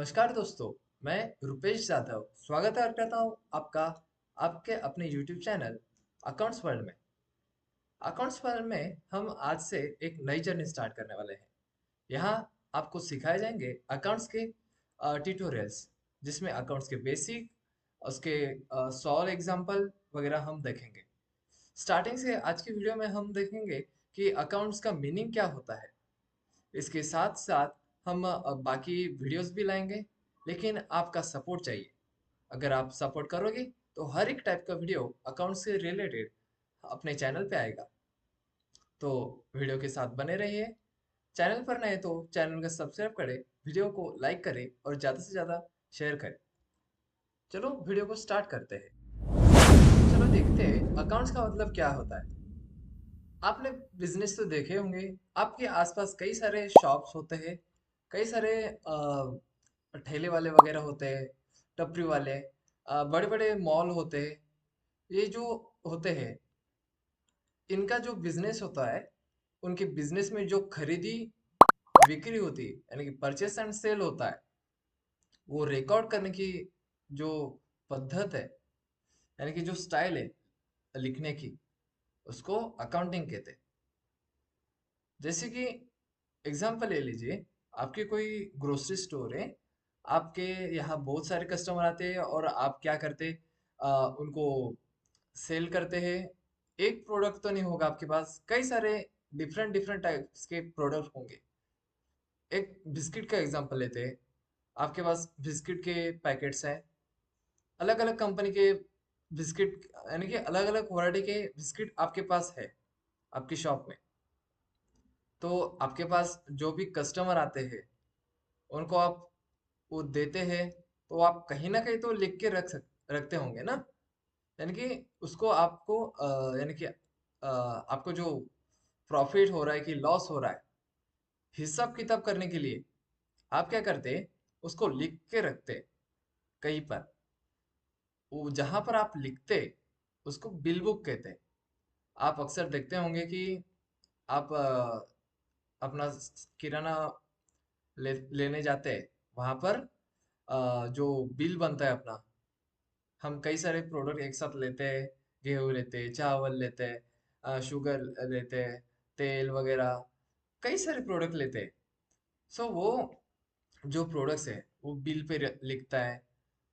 नमस्कार दोस्तों, मैं रुपेश जाधव स्वागत करता हूँ आपका आपके अपने YouTube चैनल अकाउंट्स वर्ल्ड में। अकाउंट्स वर्ल्ड में हम आज से एक नई जर्नी स्टार्ट करने वाले हैं। यहाँ आपको सिखाए जाएंगे अकाउंट्स के ट्यूटोरियल्स, जिसमें अकाउंट्स के बेसिक, उसके सॉल्व एग्जांपल वगैरह हम देखेंगे। स्टार्टिंग से आज की वीडियो में हम देखेंगे कि अकाउंट्स का मीनिंग क्या होता है। इसके साथ साथ हम बाकी वीडियोस भी लाएंगे, लेकिन आपका सपोर्ट चाहिए। अगर आप सपोर्ट करोगे तो हर एक टाइप का वीडियो अकाउंट से रिलेटेड अपने चैनल पे आएगा। तो वीडियो के साथ बने रहिए। चैनल पर नए तो चैनल को सब्सक्राइब करें, वीडियो को लाइक करें और ज़्यादा से ज़्यादा शेयर करें। चलो वीडियो को स्टार्ट करते हैं। चलो देखते हैं अकाउंट्स का मतलब क्या होता है। आपने बिजनेस तो देखे होंगे, आपके आसपास कई सारे शॉप्स होते हैं, कई सारे ठेले वाले वगैरह होते हैं, टपरी वाले, बड़े बड़े मॉल होते हैं। ये जो होते हैं, इनका जो बिजनेस होता है, उनके बिजनेस में जो खरीदी बिक्री होती है, यानी कि परचेस एंड सेल होता है, वो रिकॉर्ड करने की जो पद्धत है, यानी कि जो स्टाइल है लिखने की, उसको अकाउंटिंग कहते हैं। जैसे कि एग्जांपल ले लीजिए, आपके कोई ग्रोसरी स्टोर है, आपके यहाँ बहुत सारे कस्टमर आते हैं और आप क्या करते, उनको सेल करते हैं। एक प्रोडक्ट तो नहीं होगा आपके पास, कई सारे डिफरेंट डिफरेंट टाइप्स के प्रोडक्ट होंगे। एक बिस्किट का एग्जांपल लेते हैं, आपके पास बिस्किट के पैकेट्स हैं, अलग अलग कंपनी के बिस्किट, यानी कि अलग अलग वैरायटी के बिस्किट आपके पास है आपकी शॉप में। तो आपके पास जो भी कस्टमर आते हैं, उनको आप वो देते हैं, तो आप कहीं ना कहीं तो लिख के रखते होंगे ना। यानी कि उसको आपको यानी कि आपको जो प्रॉफिट हो रहा है कि लॉस हो रहा है, हिसाब किताब करने के लिए आप क्या करते, उसको लिख के रखते कहीं पर। वो जहां पर आप लिखते, उसको बिल बुक कहते हैं। आप अक्सर देखते होंगे कि आप अपना किराना लेने जाते हैं, वहां पर जो बिल बनता है अपना, हम कई सारे प्रोडक्ट एक साथ लेते हैं। गेहूं लेते हैं, चावल लेते हैं, शुगर लेते हैं, तेल वगैरह, कई सारे प्रोडक्ट लेते हैं। सो वो जो प्रोडक्ट्स है वो बिल पे लिखता है,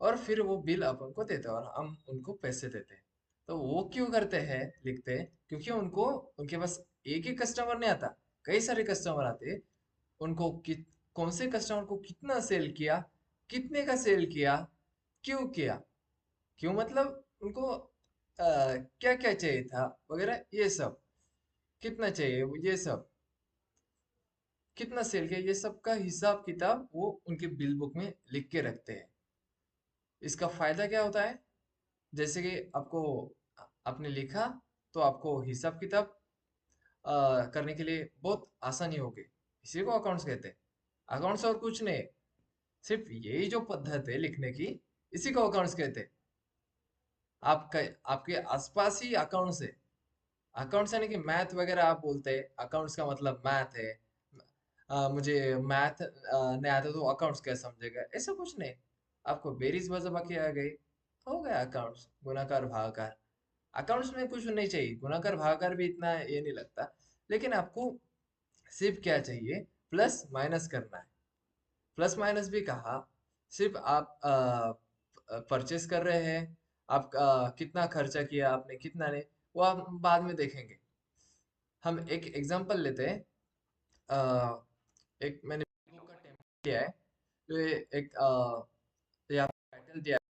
और फिर वो बिल अपन को देता है और हम उनको पैसे देते हैं। तो वो क्यों करते हैं, लिखते हैं, क्योंकि उनको, उनके पास एक ही कस्टमर नहीं आता, कई सारे कस्टमर आते हैं। उनको कौन से कस्टमर को कितना सेल किया, कितने का सेल किया, क्यों किया, क्यों मतलब उनको क्या क्या चाहिए था वगैरह, ये सब, कितना चाहिए ये सब, कितना सेल किया, ये सब का हिसाब किताब वो उनके बिल बुक में लिख के रखते हैं। इसका फायदा क्या होता है, जैसे कि आपको, आपने लिखा, तो आपको हिसाब किताब करने के लिए बहुत आसानी होगी। इसी को अकाउंट्स कहते हैं। अकाउंट्स और कुछ नहीं, सिर्फ यही जो पद्धत है लिखने की, इसी को अकाउंट्स कहते हैं। आपका, आपके आसपास ही अकाउंट्स है। अकाउंट्स यानी कि मैथ वगैरह आप बोलते हैं, अकाउंट्स का मतलब मैथ है। मुझे मैथ नहीं आता तो अकाउंट्स क्या समझेगा, ऐसा कुछ नहीं। आपको बेरीज बजाबाकी आ गई, हो गया अकाउंट्स, गुणाकार भागाकार। अकाउंट्स में कुछ नहीं चाहिए, गुणाकार भागाकार भी इतना ये नहीं लगता। लेकिन आपको सिर्फ क्या चाहिए, प्लस माइनस करना है। प्लस माइनस भी कहा, सिर्फ आप परचेस कर रहे हैं, आप कितना खर्चा किया आपने, कितना नहीं, वो आप बाद में देखेंगे। हम एक एग्जांपल लेते हैं। अ, एक मैंने बुक का टेम्पलेट दिया है, तो ये एक यहाँ टाइटल दिया है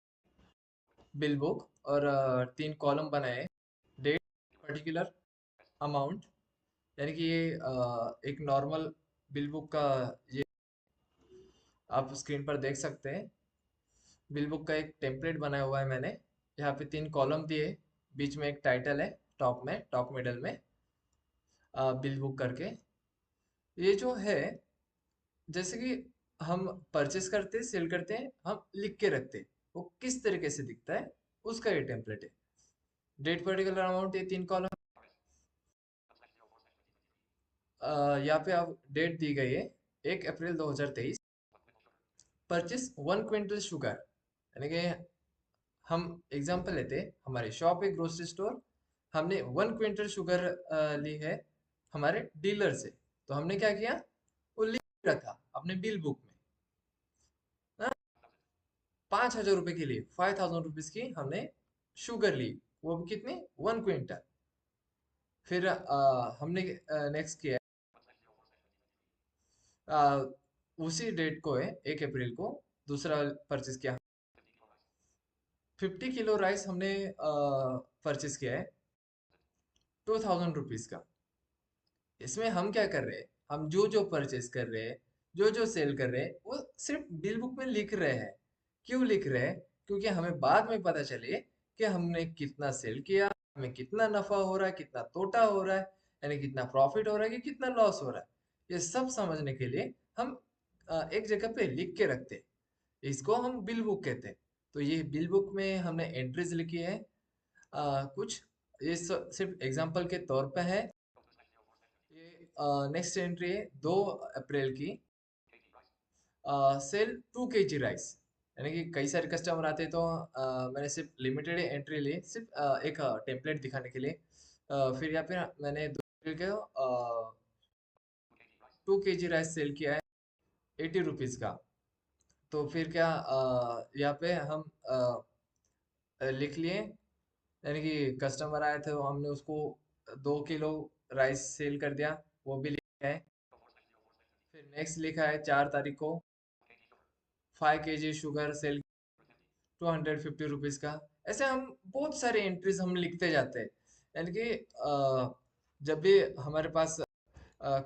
बिल बुक, और तीन कॉलम बनाए, डेट, पर्टिकुलर अमाउंट, यानी कि ये एक नॉर्मल बिल बुक का, ये आप स्क्रीन पर देख सकते हैं। बिल बुक का एक टेम्पलेट बनाया हुआ है मैंने। यहाँ पे तीन कॉलम दिए, बीच में एक टाइटल है, टॉप में, टॉप मिडल में बिल बुक करके। ये जो है, जैसे कि हम परचेस करते हैं, सेल करते हैं, हम लिख के रखते हैं, वो किस तरीके से दिखता है, उसका ये टेम्पलेट है। डेट, पर्टिकुलर अमाउंट, ये तीन कॉलम। यहाँ पे आप डेट दी गई है 1 अप्रैल 2023, परचेस 1 क्विंटल शुगर, यानी कि हम एग्जांपल लेते हैं, हमारी शॉप है ग्रोसरी स्टोर, हमने 1 क्विंटल शुगर ली है हमारे डीलर से। तो हमने क्या किया, वो लिख रखा अपने बिल बुक में। हाँ, 5,000 रुपए के लिए 5,000 रुपीज की हमने शुगर ली, वो भी कितनी, 1 क्विंटल। फिर हमने नेक्स्ट किया उसी डेट को है 1 अप्रैल को दूसरा परचेस किया, 50 किलो राइस हमने परचेस किया है 2,000 रुपीज का। इसमें हम क्या कर रहे हैं, हम जो जो परचेस कर रहे हैं, जो जो सेल कर रहे हैं, वो सिर्फ बिल बुक में लिख रहे हैं। क्यों लिख रहे हैं, क्योंकि हमें बाद में पता चले कि हमने कितना सेल किया, हमें कितना नफा हो रहा है, कितना तोटा हो रहा है, यानी कितना प्रॉफिट हो रहा है कि कितना लॉस हो रहा है। ये सब समझने के लिए हम एक जगह पे लिख के रखते हैं, इसको हम बिल बुक कहते हैं। तो ये बिल बुक में हमने एंट्रीज लिखी है कुछ, ये सिर्फ एग्जांपल के तौर पे है। ये नेक्स्ट एंट्री है 2 अप्रैल की, सेल 2 kg राइस, यानी कि कई सारे कस्टमर आते हैं, तो मैंने सिर्फ लिमिटेड एंट्री ली, सिर्फ एक टेम्पलेट दिखाने के लिए। फिर यहाँ पे मैंने 2 अप्रैल के 2 kg राइस सेल किया है 80 रुपीज़ का। तो फिर क्या यहाँ पे हम लिख लिए, यानी कि कस्टमर आए थे, तो हमने उसको 2 किलो राइस सेल कर दिया, वो भी लिखा है। फिर नेक्स्ट लिखा है 4 तारीख को 5 kg शुगर सेल 250 रुपीज का। ऐसे हम बहुत सारे एंट्रीज हम लिखते जाते हैं, यानी कि जब भी हमारे पास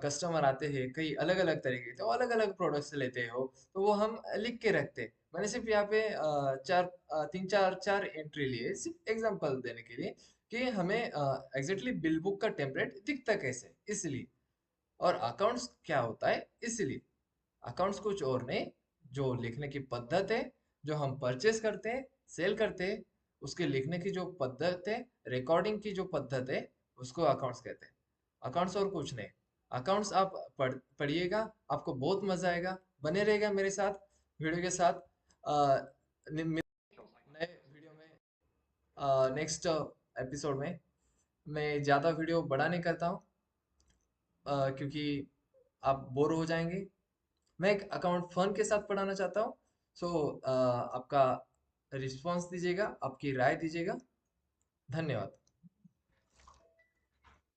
कस्टमर आते हैं कई अलग अलग तरीके के, तो अलग अलग प्रोडक्ट्स लेते हो, तो वो हम लिख के रखते हैं। मैंने सिर्फ यहाँ पे तीन चार चार एंट्री लिए, सिर्फ एग्जांपल देने के लिए कि हमें एग्जैक्टली बिल बुक का टेम्पलेट दिखता कैसे, इसलिए। और अकाउंट्स क्या होता है, इसलिए। अकाउंट्स कुछ और नहीं, जो लिखने की पद्धत है, जो हम परचेस करते हैं, सेल करते हैं, उसके लिखने की जो पद्धत है, रिकॉर्डिंग की जो पद्धत है, उसको अकाउंट्स कहते हैं। अकाउंट्स और कुछ नहीं। अकाउंट्स आप पढ़िएगा, आपको बहुत मजा आएगा, बने रहेगा मेरे साथ, वीडियो के साथ। नए वीडियो में नेक्स्ट एपिसोड में। मैं ज़्यादा वीडियो बड़ा नहीं करता हूँ क्योंकि आप बोर हो जाएंगे। मैं एक अकाउंट फर्म के साथ पढ़ाना चाहता हूँ। सो आपका रिस्पांस दीजिएगा, आपकी राय दीजिएगा। धन्यवाद।